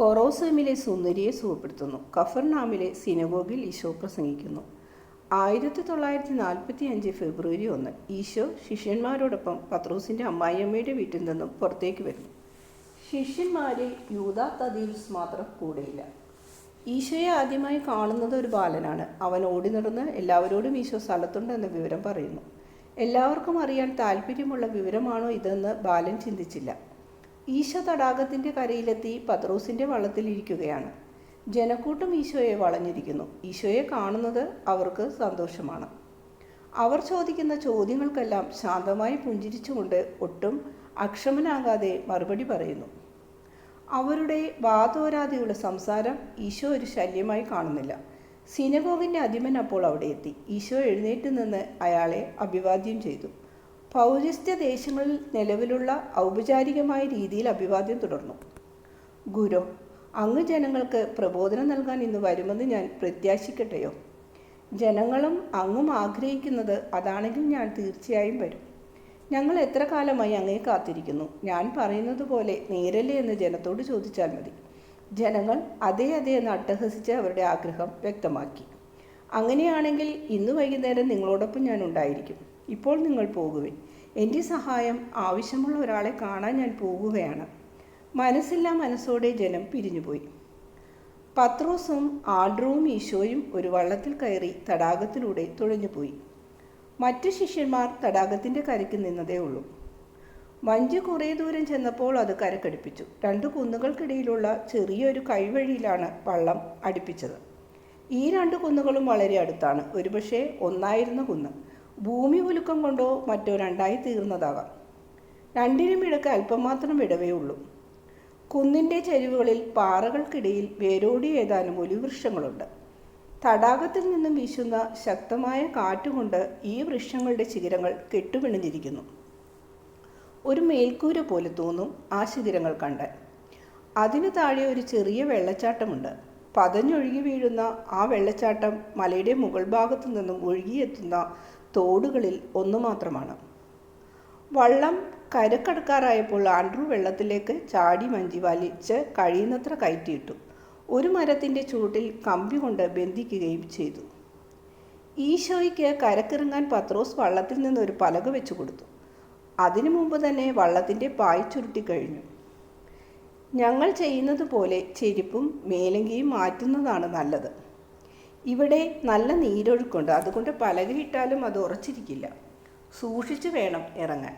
കൊറോസമിലെ സുന്ദരിയെ സുഖപ്പെടുത്തുന്നു. കഫർനാമിലെ സിനഗോഗിൽ ഈശോ പ്രസംഗിക്കുന്നു. 1945 ഫെബ്രുവരി 1 ഈശോ ശിഷ്യന്മാരോടൊപ്പം പത്രോസിൻ്റെ അമ്മായിയമ്മയുടെ വീട്ടിൽ നിന്നും പുറത്തേക്ക് വരുന്നു. ശിഷ്യന്മാരെ യൂദാ തദീവ്സ് മാത്രം കൂടെയില്ല. ഈശോയെ ആദ്യമായി കാണുന്നത് ഒരു ബാലനാണ്. അവൻ ഓടി നടന്ന് എല്ലാവരോടും ഈശോ സ്ഥലത്തുണ്ടെന്ന വിവരം പറയുന്നു. എല്ലാവർക്കും അറിയാൻ താല്പര്യമുള്ള വിവരമാണോ ഇതെന്ന് ബാലൻ ചിന്തിച്ചില്ല. ഈശോ തടാകത്തിൻ്റെ കരയിലെത്തി പത്രോസിൻ്റെ വള്ളത്തിലിരിക്കുകയാണ്. ജനക്കൂട്ടം ഈശോയെ വളഞ്ഞിരിക്കുന്നു. ഈശോയെ കാണുന്നത് അവർക്ക് സന്തോഷമാണ്. അവർ ചോദിക്കുന്ന ചോദ്യങ്ങൾക്കെല്ലാം ശാന്തമായി പുഞ്ചിരിച്ചുകൊണ്ട് ഒട്ടും അക്ഷമനാകാതെ മറുപടി പറയുന്നു. അവരുടെ വാതോരാതെയുള്ള സംസാരം ഈശോ ഒരു ശല്യമായി കാണുന്നില്ല. സിനഗോഗിൻ്റെ അധിപൻ അപ്പോൾ അവിടെ എത്തി. ഈശോ എഴുന്നേറ്റ് നിന്ന് അയാളെ അഭിവാദ്യം ചെയ്തു. പൗരസ്ത്യ ദേശങ്ങളിൽ നിലവിലുള്ള ഔപചാരികമായ രീതിയിൽ അഭിവാദ്യം തുടർന്നു. ഗുരു, അങ്ങ് ജനങ്ങൾക്ക് പ്രബോധനം നൽകാൻ ഇന്ന് വരുമെന്ന് ഞാൻ പ്രത്യാശിക്കട്ടെയോ? ജനങ്ങളും അങ്ങും ആഗ്രഹിക്കുന്നത് അതാണെങ്കിൽ ഞാൻ തീർച്ചയായും വരും. ഞങ്ങൾ എത്ര കാലമായി അങ്ങയെ കാത്തിരിക്കുന്നു. ഞാൻ പറയുന്നത് പോലെ നേരല്ലേ എന്ന് ജനത്തോട് ചോദിച്ചാൽ മതി. ജനങ്ങൾ അതേ എന്ന് അട്ടഹസിച്ച് അവരുടെ ആഗ്രഹം വ്യക്തമാക്കി. അങ്ങനെയാണെങ്കിൽ ഇന്ന് വൈകുന്നേരം നിങ്ങളോടൊപ്പം ഞാൻ ഉണ്ടായിരിക്കും. ഇപ്പോൾ നിങ്ങൾ പോകുവിൻ. എൻ്റെ സഹായം ആവശ്യമുള്ള ഒരാളെ കാണാൻ ഞാൻ പോകുകയാണ്. മനസ്സില്ലാ മനസ്സോടെ ജനം പിരിഞ്ഞുപോയി. പത്രോസും ആൻഡ്രൂവും ഈശോയും ഒരു വള്ളത്തിൽ കയറി തടാകത്തിലൂടെ തുഴഞ്ഞുപോയി. മറ്റു ശിഷ്യന്മാർ തടാകത്തിൻ്റെ കരയ്ക്ക് നിന്നതേ ഉള്ളൂ. വഞ്ചി കുറേ ദൂരം ചെന്നപ്പോൾ അത് കരക്കടുപ്പിച്ചു. 2 കുന്നുകൾക്കിടയിലുള്ള ചെറിയൊരു കൈവഴിയിലാണ് വള്ളം അടുപ്പിച്ചത്. ഈ 2 കുന്നുകളും വളരെ അടുത്താണ്. ഒരുപക്ഷെ ഒന്നായിരുന്ന കുന്ന് ഭൂമി കുലുക്കം കൊണ്ടോ മറ്റോ രണ്ടായി തീർന്നതാകാം. രണ്ടിനും ഇടയ്ക്ക് അല്പം മാത്രം ഇടവേ ഉള്ളൂ. കുന്നിൻ്റെ ചരിവുകളിൽ പാറകൾക്കിടയിൽ വേരോടിയ ഏതാനും ഒലിവൃക്ഷങ്ങളുണ്ട്. തടാകത്തിൽ നിന്നും വീശുന്ന ശക്തമായ കാറ്റുകൊണ്ട് ഈ വൃക്ഷങ്ങളുടെ ശിഖരങ്ങൾ കെട്ടുപിണഞ്ഞിരിക്കുന്നു. ഒരു മേൽക്കൂര പോലെ തോന്നും ആ ശിഖരങ്ങൾ കണ്ടാൽ. അതിനു താഴെ ഒരു ചെറിയ വെള്ളച്ചാട്ടമുണ്ട്. പതഞ്ഞൊഴുകി വീഴുന്ന ആ വെള്ളച്ചാട്ടം മലയുടെ മുകൾ ഭാഗത്തു നിന്നും ഒഴുകിയെത്തുന്ന തോടുകളിൽ ഒന്നു മാത്രമാണ്. വള്ളം കരക്കടക്കാറായപ്പോൾ ആൻഡ്രൂ വെള്ളത്തിലേക്ക് ചാടി വഞ്ചി വലിച്ച് കഴിയുന്നത്ര കയറ്റിയിട്ടു. ഒരു മരത്തിൻ്റെ ചുവട്ടിൽ കമ്പി കൊണ്ട് ബന്ധിക്കുകയും ചെയ്തു. ഈശോയ്ക്ക് കരക്കിറങ്ങാൻ പത്രോസ് വള്ളത്തിൽ നിന്ന് ഒരു പലക വെച്ചു കൊടുത്തു. അതിനു മുമ്പ് തന്നെ വള്ളത്തിൻ്റെ പായ് ചുരുട്ടിക്കഴിഞ്ഞു. ഞങ്ങൾ ചെയ്യുന്നത് പോലെ ചെരുപ്പും മേലങ്കിയും മാറ്റുന്നതാണ് നല്ലത്. ഇവിടെ നല്ല നീരൊഴുക്കുണ്ട്. അതുകൊണ്ട് പലകയിട്ടാലും അത് ഉറച്ചിരിക്കില്ല. സൂക്ഷിച്ചു വേണം ഇറങ്ങാൻ.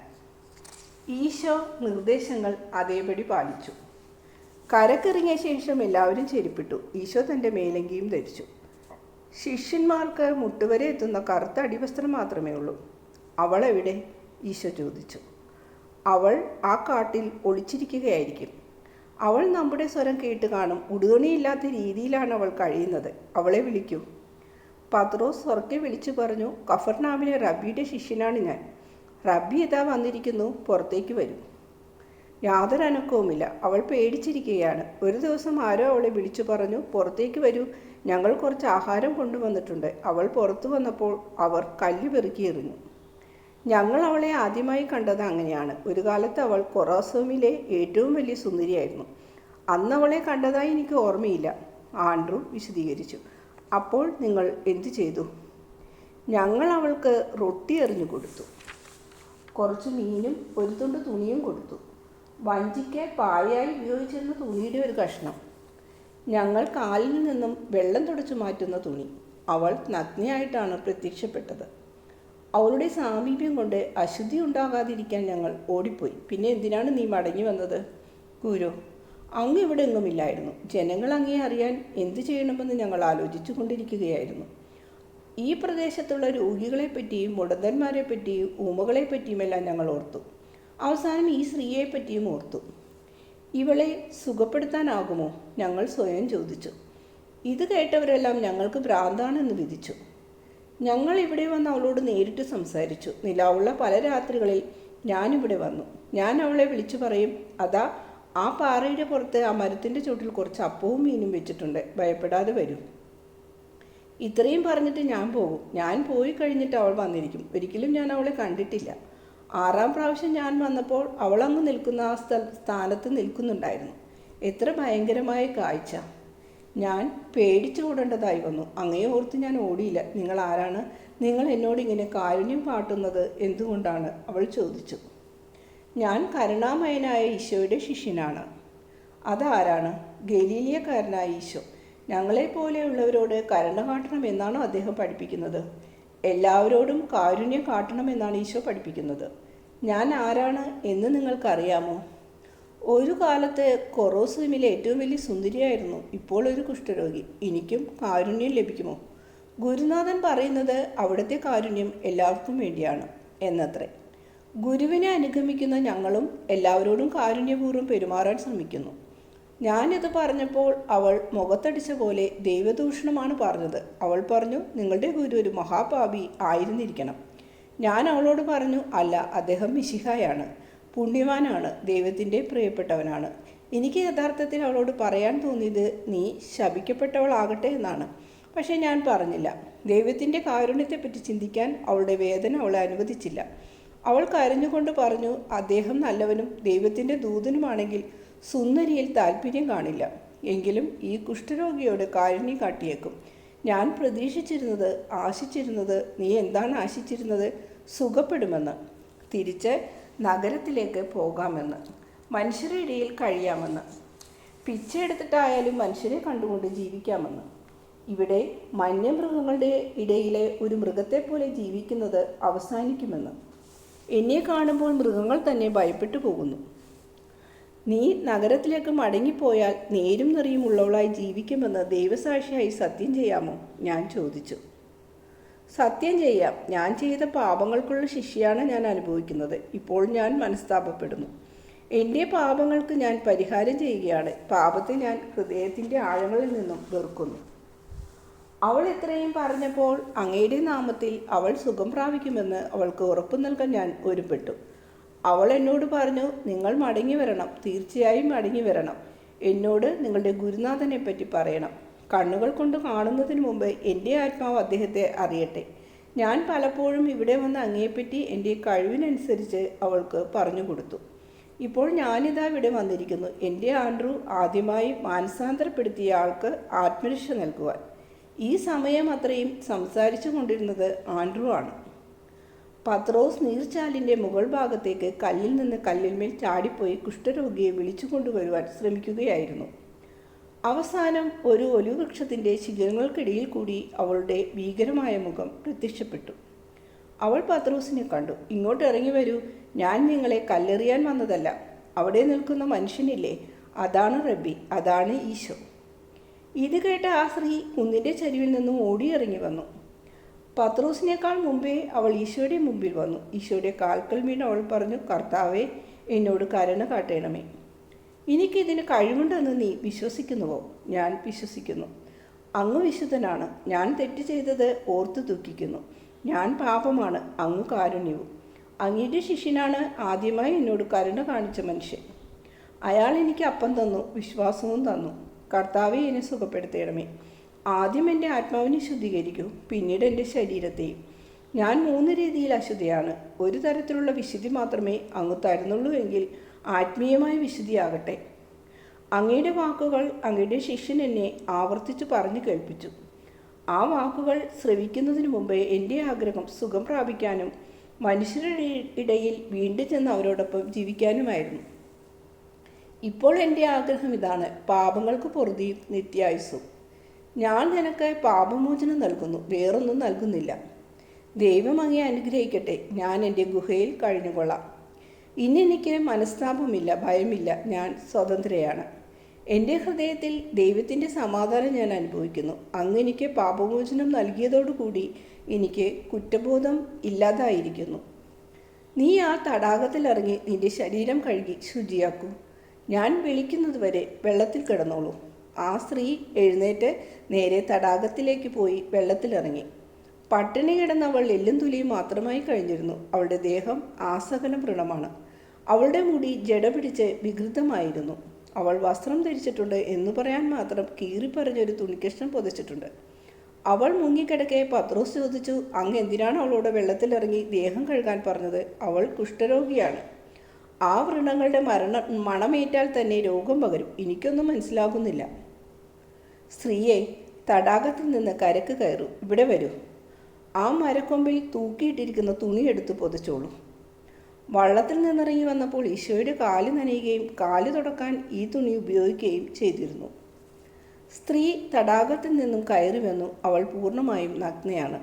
ഈശോ നിർദ്ദേശങ്ങൾ അതേപടി പാലിച്ചു. കരക്കിറങ്ങിയ ശേഷം എല്ലാവരും ചെരുപ്പിട്ടു. ഈശോ തൻ്റെ മേലങ്കിയും ധരിച്ചു. ശിഷ്യന്മാർക്ക് മുട്ടുവരെ എത്തുന്ന കറുത്ത അടിവസ്ത്രം മാത്രമേ ഉള്ളൂ. അവൾ എവിടെ? ഈശോ ചോദിച്ചു. അവൾ ആ കാട്ടിൽ ഒളിച്ചിരിക്കുകയായിരിക്കും. അവൾ നമ്മുടെ സ്വരം കേട്ട് കാണും. ഉടുതുണിയില്ലാത്ത രീതിയിലാണ് അവൾ കഴിയുന്നത്. അവളെ വിളിക്കൂ. പത്രോസ് ഉറക്കെ വിളിച്ചു പറഞ്ഞു, കഫർനാമിലെ റബ്ബിയുടെ ശിഷ്യനാണ് ഞാൻ. റബ്ബി ഇതാ വന്നിരിക്കുന്നു, പുറത്തേക്ക് വരൂ. യാതൊരു അനക്കവുമില്ല. അവൾ പേടിച്ചിരിക്കുകയാണ്. ഒരു ദിവസം ആരോ അവളെ വിളിച്ചു പറഞ്ഞു, പുറത്തേക്ക് വരൂ, ഞങ്ങൾ കുറച്ച് ആഹാരം കൊണ്ടുവന്നിട്ടുണ്ട്. അവൾ പുറത്തു വന്നപ്പോൾ അവർ കല്ല് പെറുക്കി എറിഞ്ഞു. ഞങ്ങൾ അവളെ ആദ്യമായി കണ്ടത് അങ്ങനെയാണ്. ഒരു കാലത്ത് അവൾ കൊറോസമിലെ ഏറ്റവും വലിയ സുന്ദരിയായിരുന്നു. അന്ന് അവളെ കണ്ടതായി എനിക്ക് ഓർമ്മയില്ല. ആൻഡ്രൂ വിശദീകരിച്ചു. അപ്പോൾ നിങ്ങൾ എന്തു ചെയ്തു? ഞങ്ങൾ അവൾക്ക് റൊട്ടി എറിഞ്ഞു കൊടുത്തു. കുറച്ച് മീനും ഒരു തുണ്ട് തുണിയും കൊടുത്തു. വഞ്ചിക്ക് പായായി ഉപയോഗിച്ചിരുന്ന തുണിയുടെ ഒരു കഷ്ണം. ഞങ്ങൾ കാലിൽ നിന്നും വെള്ളം തുടച്ചു മാറ്റുന്ന തുണി. അവൾ നഗ്നയായിട്ടാണ് പ്രത്യക്ഷപ്പെട്ടത്. അവളുടെ സാമീപ്യം കൊണ്ട് അശുദ്ധി ഉണ്ടാകാതിരിക്കാൻ ഞങ്ങൾ ഓടിപ്പോയി. പിന്നെ എന്തിനാണ് നീ മടങ്ങി വന്നത്? ഗുരു, അങ്ങ് ഇവിടെ എങ്ങുമില്ലായിരുന്നു. ജനങ്ങൾ അങ്ങയെ അറിയാൻ എന്തു ചെയ്യണമെന്ന് ഞങ്ങൾ ആലോചിച്ചു കൊണ്ടിരിക്കുകയായിരുന്നു. ഈ പ്രദേശത്തുള്ള രോഗികളെപ്പറ്റിയും മുടന്തന്മാരെപ്പറ്റിയും ഊമകളെപ്പറ്റിയുമെല്ലാം ഞങ്ങൾ ഓർത്തു. അവസാനം ഈ സ്ത്രീയെപ്പറ്റിയും ഓർത്തു. ഇവളെ സുഖപ്പെടുത്താനാകുമോ? ഞങ്ങൾ സ്വയം ചോദിച്ചു. ഇത് കേട്ടവരെല്ലാം ഞങ്ങൾക്ക് ഭ്രാന്താണെന്ന് വിധിച്ചു. ഞങ്ങൾ ഇവിടെ വന്ന് അവളോട് നേരിട്ട് സംസാരിച്ചു. നിലാവുള്ള പല രാത്രികളിൽ ഞാനിവിടെ വന്നു. ഞാൻ അവളെ വിളിച്ചു പറയും, അതാ ആ പാറയുടെ പുറത്ത് ആ മരത്തിൻ്റെ ചുവട്ടിൽ കുറച്ച് അപ്പവും മീനും വെച്ചിട്ടുണ്ട്, ഭയപ്പെടാതെ വരൂ. ഇത്രയും പറഞ്ഞിട്ട് ഞാൻ പോകും. ഞാൻ പോയി കഴിഞ്ഞിട്ട് അവൾ വന്നിരിക്കും. ഒരിക്കലും ഞാൻ അവളെ കണ്ടിട്ടില്ല. 6ാം പ്രാവശ്യം ഞാൻ വന്നപ്പോൾ അവളങ്ങ് നിൽക്കുന്ന ആ സ്ഥാനത്ത് നിൽക്കുന്നുണ്ടായിരുന്നു. എത്ര ഭയങ്കരമായ കാഴ്ച! ഞാൻ പേടിച്ചോടേണ്ടതായി വന്നു. അങ്ങയെ ഓർത്ത് ഞാൻ ഓടിയില്ല. നിങ്ങൾ ആരാണ്? നിങ്ങൾ എന്നോട് ഇങ്ങനെ കാരുണ്യം കാട്ടുന്നത് എന്തുകൊണ്ടാണ്? അവൾ ചോദിച്ചു. ഞാൻ കരുണാമയനായ ഈശോയുടെ ശിഷ്യനാണ്. അതാരാണ്? ഗലീലിയക്കാരനായ ഈശോ. ഞങ്ങളെപ്പോലെയുള്ളവരോട് കരുണ കാട്ടണമെന്നാണോ അദ്ദേഹം പഠിപ്പിക്കുന്നത്? എല്ലാവരോടും കാരുണ്യം കാട്ടണമെന്നാണ് ഈശോ പഠിപ്പിക്കുന്നത്. ഞാൻ ആരാണ് എന്ന് നിങ്ങൾക്കറിയാമോ? ഒരു കാലത്ത് കൊറോസിമിലെ ഏറ്റവും വലിയ സുന്ദരിയായിരുന്നു. ഇപ്പോൾ ഒരു കുഷ്ഠരോഗി. എനിക്കും കാരുണ്യം ലഭിക്കുമോ? ഗുരുനാഥൻ പറയുന്നത് അവിടുത്തെ കാരുണ്യം എല്ലാവർക്കും വേണ്ടിയാണ് എന്നത്രേ. ഗുരുവിനെ അനുഗമിക്കുന്ന ഞങ്ങളും എല്ലാവരോടും കാരുണ്യപൂർവ്വം പെരുമാറാൻ ശ്രമിക്കുന്നു. ഞാനിത് പറഞ്ഞപ്പോൾ അവൾ മുഖത്തടിച്ച പോലെ ദൈവദൂഷണമാണ് പറഞ്ഞത്. അവൾ പറഞ്ഞു, നിങ്ങളുടെ ഗുരു ഒരു മഹാപാപി ആയിരുന്നിരിക്കണം. ഞാൻ അവളോട് പറഞ്ഞു, അല്ല, അദ്ദേഹം മിശിഹായാണ്, പുണ്യവാനാണ്, ദൈവത്തിൻ്റെ പ്രിയപ്പെട്ടവനാണ്. എനിക്ക് യഥാർത്ഥത്തിൽ അവളോട് പറയാൻ തോന്നിയത് നീ ശപിക്കപ്പെട്ടവളാകട്ടെ എന്നാണ്. പക്ഷേ ഞാൻ പറഞ്ഞില്ല. ദൈവത്തിൻ്റെ കാരുണ്യത്തെപ്പറ്റി ചിന്തിക്കാൻ അവളുടെ വേദന അവളെ അനുവദിച്ചില്ല. അവൾ കരഞ്ഞുകൊണ്ട് പറഞ്ഞു, അദ്ദേഹം നല്ലവനും ദൈവത്തിൻ്റെ ദൂതനുമാണെങ്കിൽ സുന്ദരിയിൽ താല്പര്യം കാണില്ല. എങ്കിലും ഈ കുഷ്ഠരോഗിയോട് കാരുണ്യം കാട്ടിയേക്കും. ഞാൻ പ്രതീക്ഷിച്ചിരുന്നത്, ആശിച്ചിരുന്നത്, നീ എന്താണ് ആശിച്ചിരുന്നത്? സുഖപ്പെടുമെന്ന്, തിരിച്ച് നഗരത്തിലേക്ക് പോകാമെന്ന്, മനുഷ്യരുടെ ഇടയിൽ കഴിയാമെന്ന്, പിച്ചെടുത്തിട്ടായാലും മനുഷ്യരെ കണ്ടുകൊണ്ട് ജീവിക്കാമെന്ന്. ഇവിടെ വന്യമൃഗങ്ങളുടെ ഇടയിലെ ഒരു മൃഗത്തെപ്പോലെ ജീവിക്കുന്നത് അവസാനിക്കുമെന്ന്. എന്നെ കാണുമ്പോൾ മൃഗങ്ങൾ തന്നെ ഭയപ്പെട്ടു പോകുന്നു. നീ നഗരത്തിലേക്ക് മടങ്ങിപ്പോയാൽ നേരും നെറിയുമുള്ളവളായി ജീവിക്കുമെന്ന് ദൈവസാക്ഷിയായി സത്യം ചെയ്യാമോ? ഞാൻ ചോദിച്ചു. സത്യം ചെയ്യാം. ഞാൻ ചെയ്ത പാപങ്ങൾക്കുള്ള ശിക്ഷയാണ് ഞാൻ അനുഭവിക്കുന്നത്. ഇപ്പോൾ ഞാൻ മനസ്താപപ്പെടുന്നു. എൻ്റെ പാപങ്ങൾക്ക് ഞാൻ പരിഹാരം ചെയ്യുകയാണ്. പാപത്തെ ഞാൻ ഹൃദയത്തിൻ്റെ ആഴങ്ങളിൽ നിന്നും വെറുക്കുന്നു. അവൾ ഇത്രയും പറഞ്ഞപ്പോൾ അങ്ങയുടെ നാമത്തിൽ അവൾ സുഖം പ്രാപിക്കുമെന്ന് അവൾക്ക് ഉറപ്പു നൽകാൻ ഞാൻ ഒരുപ്പെട്ടു. അവൾ എന്നോട് പറഞ്ഞു, നിങ്ങൾ മടങ്ങി വരണം, തീർച്ചയായും മടങ്ങി വരണം. എന്നോട് നിങ്ങളുടെ ഗുരുനാഥനെ പറ്റി പറയണം. കണ്ണുകൾ കൊണ്ട് കാണുന്നതിന് മുമ്പ് എൻ്റെ ആത്മാവ് അദ്ദേഹത്തെ അറിയട്ടെ. ഞാൻ പലപ്പോഴും ഇവിടെ വന്ന് അങ്ങയെപ്പറ്റി എൻ്റെ കഴിവിനനുസരിച്ച് അവൾക്ക് പറഞ്ഞു കൊടുത്തു. ഇപ്പോൾ ഞാനിതാ ഇവിടെ വന്നിരിക്കുന്നു, എൻ്റെ ആൻഡ്രു ആദ്യമായി മാനസാന്തരപ്പെടുത്തിയ ആൾക്ക് ആത്മരക്ഷ നൽകുവാൻ. ഈ സമയം അത്രയും സംസാരിച്ചു കൊണ്ടിരുന്നത് ആൻഡ്രു ആണ്. പത്രോസ് നീർച്ചാലിൻ്റെ മുകൾ ഭാഗത്തേക്ക് കല്ലിൽ നിന്ന് കല്ലിന്മേൽ ചാടിപ്പോയി കുഷ്ഠരോഗിയെ വിളിച്ചു കൊണ്ടുവരുവാൻ ശ്രമിക്കുകയായിരുന്നു. അവസാനം ഒരു ഒലിവൃക്ഷത്തിൻ്റെ ശിഖരങ്ങൾക്കിടയിൽ കൂടി അവളുടെ ഭീകരമായ മുഖം പ്രത്യക്ഷപ്പെട്ടു. അവൾ പത്രോസിനെ കണ്ടു. ഇങ്ങോട്ട് ഇറങ്ങി വരൂ, ഞാൻ നിങ്ങളെ കല്ലെറിയാൻ വന്നതല്ല. അവിടെ നിൽക്കുന്ന മനുഷ്യനില്ലേ, അതാണ് റബ്ബി, അതാണ് ഈശോ. ഇത് കേട്ട ആ സ്ത്രീ കുന്നിൻ്റെ ചരിവിൽ നിന്നും ഓടിയിറങ്ങി വന്നു. പത്രോസിനേക്കാൾ മുമ്പേ അവൾ ഈശോയുടെ മുമ്പിൽ വന്നു. ഈശോയുടെ കാൽക്കൽ വീണ് അവൾ പറഞ്ഞു, കർത്താവേ, എന്നോട് കരുണ കാട്ടണമേ. എനിക്കിതിന് കഴിവുണ്ടെന്ന് നീ വിശ്വസിക്കുന്നുവോ? ഞാൻ വിശ്വസിക്കുന്നു. അങ്ങ് വിശുദ്ധനാണ്. ഞാൻ തെറ്റ് ചെയ്തത് ഓർത്ത് ദുഃഖിക്കുന്നു. ഞാൻ പാപമാണ്, അങ്ങ് കാരുണ്യവും. അങ്ങയുടെ ശിഷ്യനാണ് ആദ്യമായി എന്നോട് കരുണ കാണിച്ച മനുഷ്യൻ. അയാൾ എനിക്ക് അപ്പം തന്നു, വിശ്വാസവും തന്നു. കർത്താവെ, എന്നെ സുഖപ്പെടുത്തണമേ. ആദ്യം എൻ്റെ ആത്മാവിനെ ശുദ്ധീകരിക്കൂ, പിന്നീട് എൻ്റെ ശരീരത്തെയും. ഞാൻ 3 രീതിയിൽ അശുദ്ധയാണ്. ഒരു തരത്തിലുള്ള വിശുദ്ധി മാത്രമേ അങ്ങ് തരുന്നുള്ളൂ എങ്കിൽ ആത്മീയമായ വിശുദ്ധിയാകട്ടെ. അങ്ങയുടെ വാക്കുകൾ അങ്ങയുടെ ശിഷ്യൻ എന്നെ ആവർത്തിച്ച് പറഞ്ഞു കേൾപ്പിച്ചു. ആ വാക്കുകൾ ശ്രവിക്കുന്നതിന് മുമ്പേ എൻ്റെ ആഗ്രഹം സുഖം പ്രാപിക്കാനും മനുഷ്യരുടെ ഇടയിൽ വീണ്ടും ചെന്ന് അവരോടൊപ്പം ജീവിക്കാനുമായിരുന്നു. ഇപ്പോൾ എൻ്റെ ആഗ്രഹം ഇതാണ്, പാപങ്ങൾക്ക് പൊറുതിയും നിത്യായുസ്സും. ഞാൻ നിനക്ക് പാപമോചനം നൽകുന്നു, വേറൊന്നും നൽകുന്നില്ല. ദൈവം അങ്ങയെ അനുഗ്രഹിക്കട്ടെ. ഞാൻ എൻ്റെ ഗുഹയിൽ കഴിഞ്ഞുകൊള്ളാം. ഇനി എനിക്ക് മനസ്താപമില്ല, ഭയമില്ല. ഞാൻ സ്വതന്ത്രയാണ്. എൻ്റെ ഹൃദയത്തിൽ ദൈവത്തിൻ്റെ സമാധാനം ഞാൻ അനുഭവിക്കുന്നു. അങ്ങ് എനിക്ക് പാപമോചനം നൽകിയതോടുകൂടി എനിക്ക് കുറ്റബോധം ഇല്ലാതായിരിക്കുന്നു. നീ ആ തടാകത്തിലിറങ്ങി നിന്റെ ശരീരം കഴുകി ശുചിയാക്കൂ. ഞാൻ വിളിക്കുന്നതുവരെ വെള്ളത്തിൽ കിടന്നോളൂ. ആ സ്ത്രീ എഴുന്നേറ്റ് നേരെ തടാകത്തിലേക്ക് പോയി വെള്ളത്തിലിറങ്ങി. പട്ടിണി കിടന്നവൾ എല്ലും തുലിയും മാത്രമായി കഴിഞ്ഞിരുന്നു. അവളുടെ ദേഹം ആസകലം വ്രണമാണ്. അവളുടെ മുടി ജട പിടിച്ച് വികൃതമായിരുന്നു. അവൾ വസ്ത്രം ധരിച്ചിട്ടുണ്ട് എന്ന് പറയാൻ മാത്രം കീറിപ്പറഞ്ഞൊരു തുണിക്കഷ്ണം പൊതിച്ചിട്ടുണ്ട്. അവൾ മുങ്ങിക്കിടക്കെ പത്രോസ് ചോദിച്ചു, അങ്ങ് എന്തിനാണ് അവളോട് വെള്ളത്തിലിറങ്ങി ദേഹം കഴുകാൻ പറഞ്ഞത്? അവൾ കുഷ്ഠരോഗിയാണ്. ആ വ്രണങ്ങളുടെ മണമേറ്റാൽ തന്നെ രോഗം പകരും. എനിക്കൊന്നും മനസ്സിലാകുന്നില്ല. സ്ത്രീയെ, തടാകത്തിൽ നിന്ന് കരക്ക് കയറൂ. ഇവിടെ വരൂ. ആ മരക്കൊമ്പിൽ തൂക്കിയിട്ടിരിക്കുന്ന തുണിയെടുത്ത് പൊതച്ചോളൂ. വള്ളത്തിൽ നിന്നിറങ്ങി വന്നപ്പോൾ ഈശോയുടെ കാല് നനയുകയും കാല് തുടക്കാൻ ഈ തുണി ഉപയോഗിക്കുകയും ചെയ്തിരുന്നു. സ്ത്രീ തടാകത്തിൽ നിന്നും കയറി വന്നു. അവൾ പൂർണ്ണമായും നഗ്നയാണ്.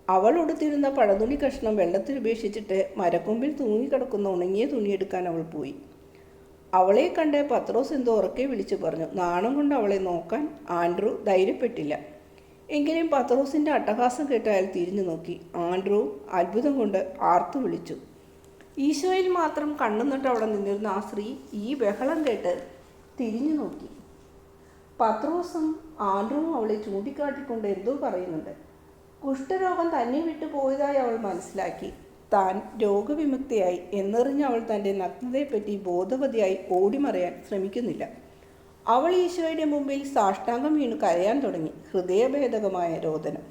അവൾ ഉടുത്തിരുന്ന പഴതുണി കഷ്ണം വെള്ളത്തിൽ ഉപേക്ഷിച്ചിട്ട് മരക്കൊമ്പിൽ തൂങ്ങിക്കിടക്കുന്ന ഉണങ്ങിയ തുണിയെടുക്കാൻ അവൾ പോയി. അവളെ കണ്ട് പത്രോസ് എന്തോ ഉറക്കെ വിളിച്ചു പറഞ്ഞു. നാണം കൊണ്ട് അവളെ നോക്കാൻ ആൻഡ്രൂ ധൈര്യപ്പെട്ടില്ല. എങ്കിലും പത്രോസിൻ്റെ അട്ടഹാസം കേട്ട് അയാൾ തിരിഞ്ഞു നോക്കി. ആൻഡ്രൂ അത്ഭുതം കൊണ്ട് ആർത്തു വിളിച്ചു. ഈശോയിൽ മാത്രം കണ്ണുനട്ട് അവിടെ നിന്നിരുന്ന ആ സ്ത്രീ ഈ ബഹളം കേട്ട് തിരിഞ്ഞു നോക്കി. പത്രോസും ആൻഡ്രുവും അവളെ ചൂണ്ടിക്കാട്ടിക്കൊണ്ട് എന്തോ പറയുന്നുണ്ട്. കുഷ്ഠരോഗം തന്നെ വിട്ടു പോയതായി അവൾ മനസ്സിലാക്കി. താൻ രോഗവിമുക്തയായി എന്നറിഞ്ഞ് അവൾ തൻ്റെ നഗ്നതയെപ്പറ്റി ബോധവതിയായി ഓടിമറയാൻ ശ്രമിക്കുന്നില്ല. അവൾ ഈശോയുടെ മുമ്പിൽ സാഷ്ടാംഗം വീണു കരയാൻ തുടങ്ങി. ഹൃദയഭേദകമായ രോദനം.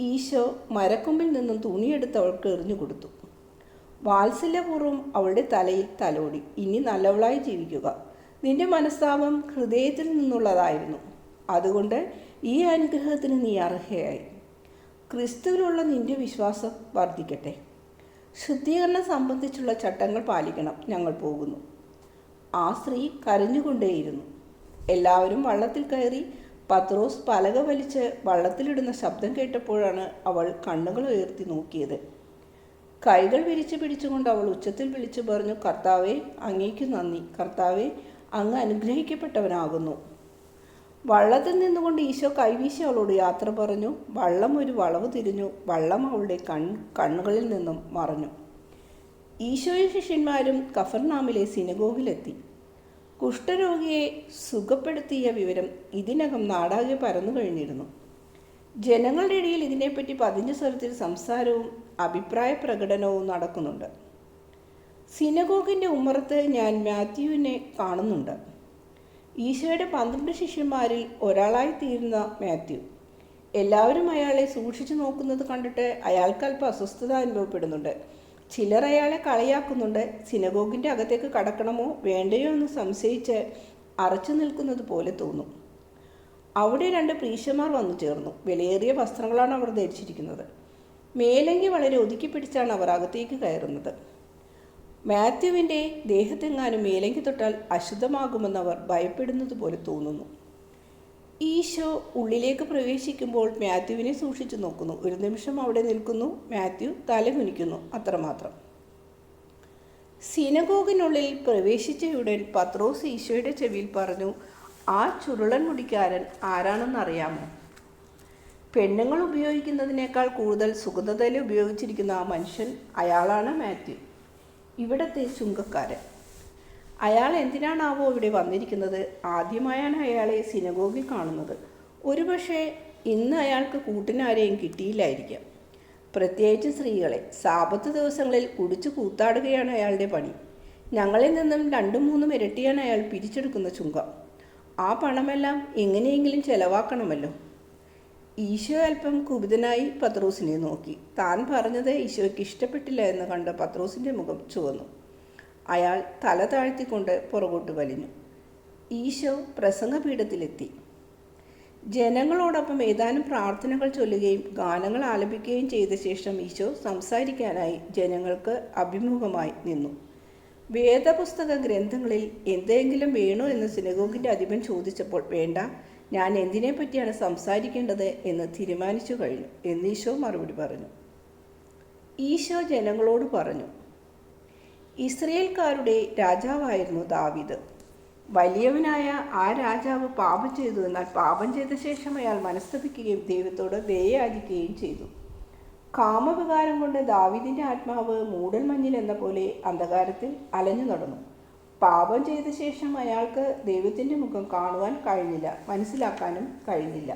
ഈശോ മരക്കൊമ്പിൽ നിന്നും തുണിയെടുത്ത് അവൾക്ക് എറിഞ്ഞു കൊടുത്തു. വാത്സല്യപൂർവ്വം അവളുടെ തലയിൽ തലോടി. ഇനി നല്ലവളായി ജീവിക്കുക. നിന്റെ മനസ്താപം ഹൃദയത്തിൽ നിന്നുള്ളതായിരുന്നു. അതുകൊണ്ട് ഈ അനുഗ്രഹത്തിന് നീ അർഹയായി. ക്രിസ്തുവിലുള്ള നിന്റെ വിശ്വാസം വർദ്ധിക്കട്ടെ. ശുദ്ധീകരണം സംബന്ധിച്ചുള്ള ചട്ടങ്ങൾ പാലിക്കണം. ഞങ്ങൾ പോകുന്നു. ആ സ്ത്രീ കരഞ്ഞുകൊണ്ടേയിരുന്നു. എല്ലാവരും വള്ളത്തിൽ കയറി. പത്രോസ് പലക വലിച്ച് വള്ളത്തിലിടുന്ന ശബ്ദം കേട്ടപ്പോഴാണ് അവൾ കണ്ണുകൾ ഉയർത്തി നോക്കിയത്. കൈകൾ വിരിച്ചു പിടിച്ചുകൊണ്ട് അവൾ ഉച്ചത്തിൽ വിളിച്ചു പറഞ്ഞു, കർത്താവേ, അങ്ങേക്ക് നന്ദി. കർത്താവേ, അങ്ങ് അനുഗ്രഹിക്കപ്പെട്ടവനാകുന്നു. വള്ളത്തിൽ നിന്നുകൊണ്ട് ഈശോ കൈവീശി അവളോട് യാത്ര പറഞ്ഞു. വള്ളം ഒരു വളവ് തിരിഞ്ഞു. വള്ളം അവളുടെ കണ്ണുകളിൽ നിന്നും മറഞ്ഞു. ഈശോയും ശിഷ്യന്മാരും കഫർനാമിലെ സിനഗോഗിലെത്തി. കുഷ്ഠരോഗിയെ സുഖപ്പെടുത്തിയ വിവരം ഇതിനകം നാടാകെ പരന്നു കഴിഞ്ഞിരുന്നു. ജനങ്ങളുടെ ഇടയിൽ ഇതിനെപ്പറ്റി പതിഞ്ഞ സ്വരത്തിൽ സംസാരവും അഭിപ്രായ പ്രകടനവും നടക്കുന്നുണ്ട്. സിനഗോഗിൻ്റെ ഉമ്മറത്ത് ഞാൻ മാത്യുവിനെ കാണുന്നുണ്ട്. ഈശോയുടെ 12 ശിഷ്യന്മാരിൽ ഒരാളായി തീരുന്ന മാത്യു. എല്ലാവരും അയാളെ സൂക്ഷിച്ചു നോക്കുന്നത് കണ്ടിട്ട് അയാൾക്ക് അല്പം അസ്വസ്ഥത അനുഭവപ്പെടുന്നുണ്ട്. ചിലർ അയാളെ കളിയാക്കുന്നുണ്ട്. സിനഗോഗിൻ്റെ അകത്തേക്ക് കടക്കണമോ വേണ്ടയോ എന്ന് സംശയിച്ച് അറച്ചു നിൽക്കുന്നത് പോലെ തോന്നും. അവിടെ 2 പ്രീശന്മാർ വന്നു ചേർന്നു. വിലയേറിയ വസ്ത്രങ്ങളാണ് അവർ ധരിച്ചിരിക്കുന്നത്. മേലങ്കി വളരെ ഒതുക്കി പിടിച്ചാണ് അവർ അകത്തേക്ക് കയറുന്നത്. മാത്യുവിൻ്റെ ദേഹത്തെങ്ങാനും മേലങ്കി തൊട്ടാൽ അശുദ്ധമാകുമെന്നവർ ഭയപ്പെടുന്നത് പോലെ തോന്നുന്നു. ഈശോ ഉള്ളിലേക്ക് പ്രവേശിക്കുമ്പോൾ മാത്യുവിനെ സൂക്ഷിച്ചു നോക്കുന്നു. ഒരു നിമിഷം അവിടെ നിൽക്കുന്നു. മാത്യു തലകുനിക്കുന്നു. അത്രമാത്രം. സിനഗോഗിനുള്ളിൽ പ്രവേശിച്ചയുടൻ പത്രോസ് ഈശോയുടെ ചെവിയിൽ പറഞ്ഞു, ആ ചുരുളൻ മുടിക്കാരൻ ആരാണെന്നറിയാമോ? പെണ്ണുങ്ങൾ ഉപയോഗിക്കുന്നതിനേക്കാൾ കൂടുതൽ സുഗന്ധതൈലം ഉപയോഗിച്ചിരിക്കുന്ന ആ മനുഷ്യൻ, അയാളാണ് മാത്യു, ഇവിടത്തെ ചുങ്കക്കാരൻ. അയാൾ എന്തിനാണാവോ ഇവിടെ വന്നിരിക്കുന്നത്? ആദ്യമായാണ് അയാളെ സിനഗോഗിൽ കാണുന്നത്. ഒരുപക്ഷെ ഇന്ന് അയാൾക്ക് കൂട്ടിനാരെയും കിട്ടിയില്ലായിരിക്കാം. പ്രത്യേകിച്ച് സ്ത്രീകളെ. സാബത്ത് ദിവസങ്ങളിൽ കുടിച്ചു കൂത്താടുകയാണ് അയാളുടെ പണി. ഞങ്ങളിൽ നിന്നും 2-3 ഇരട്ടിയാണ് അയാൾ പിരിച്ചെടുക്കുന്ന ചുങ്കം. ആ പണമെല്ലാം എങ്ങനെയെങ്കിലും ചെലവാക്കണമല്ലോ. ഈശോ അല്പം കുപിതനായി പത്രോസിനെ നോക്കി. താൻ പറഞ്ഞത് ഈശോയ്ക്ക് ഇഷ്ടപ്പെട്ടില്ല എന്ന് കണ്ട് പത്രോസിൻ്റെ മുഖം ചുവന്നു. അയാൾ തല താഴ്ത്തിക്കൊണ്ട് പുറകോട്ട് വലിഞ്ഞു. ഈശോ പ്രസംഗപീഠത്തിലെത്തി. ജനങ്ങളോടൊപ്പം ഏതാനും പ്രാർത്ഥനകൾ ചൊല്ലുകയും ഗാനങ്ങൾ ആലപിക്കുകയും ചെയ്ത ശേഷം ഈശോ സംസാരിക്കാനായി ജനങ്ങൾക്ക് അഭിമുഖമായി നിന്നു. വേദപുസ്തക ഗ്രന്ഥങ്ങളിൽ എന്തെങ്കിലും വേണോ എന്ന് സിനഗോഗിൻ്റെ അധിപൻ ചോദിച്ചപ്പോൾ, വേണ്ട, ഞാൻ എന്തിനെ പറ്റിയാണ് സംസാരിക്കേണ്ടത് എന്ന് തീരുമാനിച്ചു കഴിഞ്ഞു എന്ന് ഈശോ മറുപടി പറഞ്ഞു. ഈശോ ജനങ്ങളോട് പറഞ്ഞു, ഇസ്രയേൽക്കാരുടെ രാജാവായിരുന്നു ദാവീദ്. വലിയവനായ ആ രാജാവ് പാപം ചെയ്തു. എന്നാൽ പാപം ചെയ്ത ശേഷം അയാൾ മനസ്തപിക്കുകയും ദൈവത്തോട് ദയ യാചിക്കുകയും ചെയ്തു. കാമവികാരം കൊണ്ട് ദാവീദിൻ്റെ ആത്മാവ് മൂടൽമഞ്ഞിൽ എന്ന പോലെ അന്ധകാരത്തിൽ അലഞ്ഞു നടന്നു. പാപം ചെയ്ത ശേഷം അയാൾക്ക് ദൈവത്തിൻ്റെ മുഖം കാണുവാൻ കഴിഞ്ഞില്ല, മനസ്സിലാക്കാനും കഴിഞ്ഞില്ല.